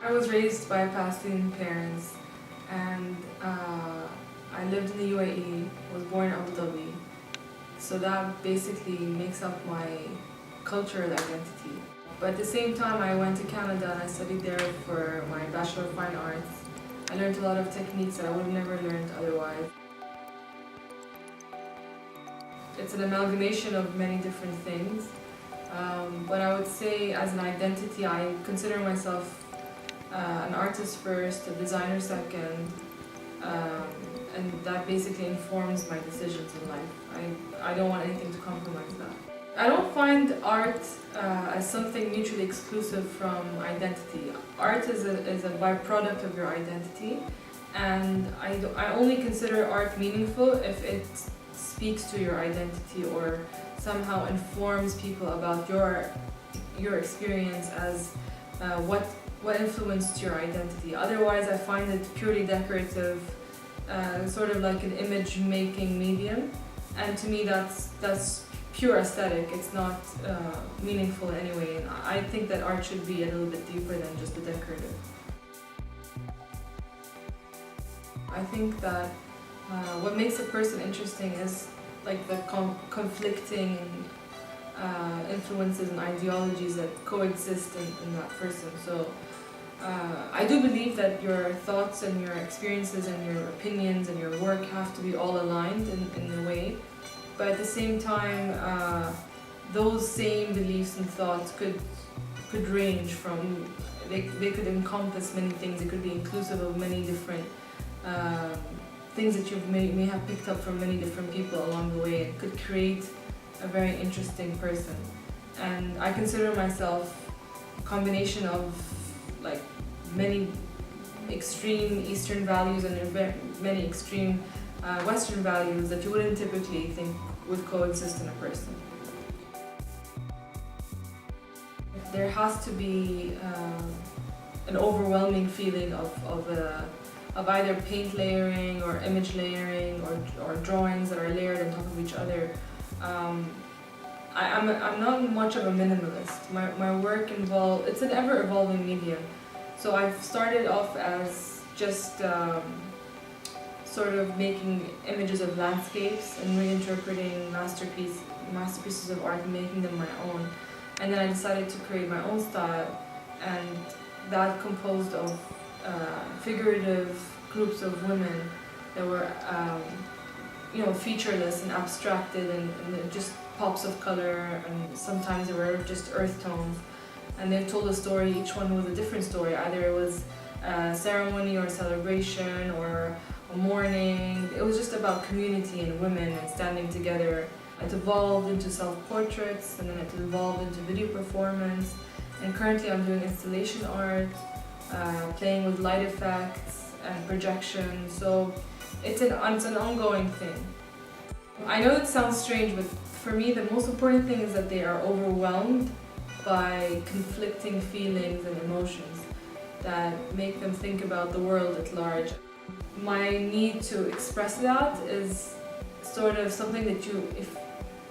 I was raised by Palestinian parents, and I lived in the UAE, was born in Abu Dhabi. So that basically makes up my cultural identity. But at the same time, I went to Canada and I studied there for my Bachelor of Fine Arts. I learned a lot of techniques that I would have never learned otherwise. It's an amalgamation of many different things. But I would say as an identity, I consider myself an artist first, a designer second, and that basically informs my decisions in life. I don't want anything to compromise that. I don't find art as something mutually exclusive from identity. Art is a byproduct of your identity, and I only consider art meaningful if it speaks to your identity or somehow informs people about your experience as what influenced your identity. Otherwise, I find it purely decorative, sort of like an image-making medium, and to me that's pure aesthetic. It's not meaningful anyway, and I think that art should be a little bit deeper than just the decorative. I think that what makes a person interesting is like the conflicting influences and ideologies that coexist in that person. So I do believe that your thoughts and your experiences and your opinions and your work have to be all aligned in a way. But at the same time, those same beliefs and thoughts could range from, they could encompass many things. It could be inclusive of many different things that you may have picked up from many different people along the way. It could create a very interesting person. And I consider myself a combination of like many extreme Eastern values and many extreme Western values that you wouldn't typically think would coexist in a person. There has to be an overwhelming feeling of either paint layering or image layering or drawings that are layered on top of each other. I'm not much of a minimalist. My work it's an ever-evolving medium. So I've started off as just sort of making images of landscapes and reinterpreting masterpieces of art and making them my own. And then I decided to create my own style, and that composed of figurative groups of women that were featureless and abstracted and just pops of color, and sometimes they were just earth tones. And they told a story, each one was a different story. Either it was a ceremony or a celebration or a mourning. It was just about community and women and standing together. It evolved into self-portraits, and then it evolved into video performance. And currently I'm doing installation art, playing with light effects and projection. So it's an ongoing thing. I know it sounds strange, but for me the most important thing is that they are overwhelmed by conflicting feelings and emotions that make them think about the world at large. My need to express that is sort of something that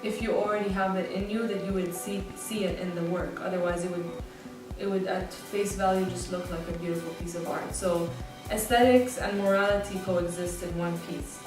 if you already have it in you, that you would see it in the work. Otherwise it would at face value just look like a beautiful piece of art. So aesthetics and morality coexist in one piece.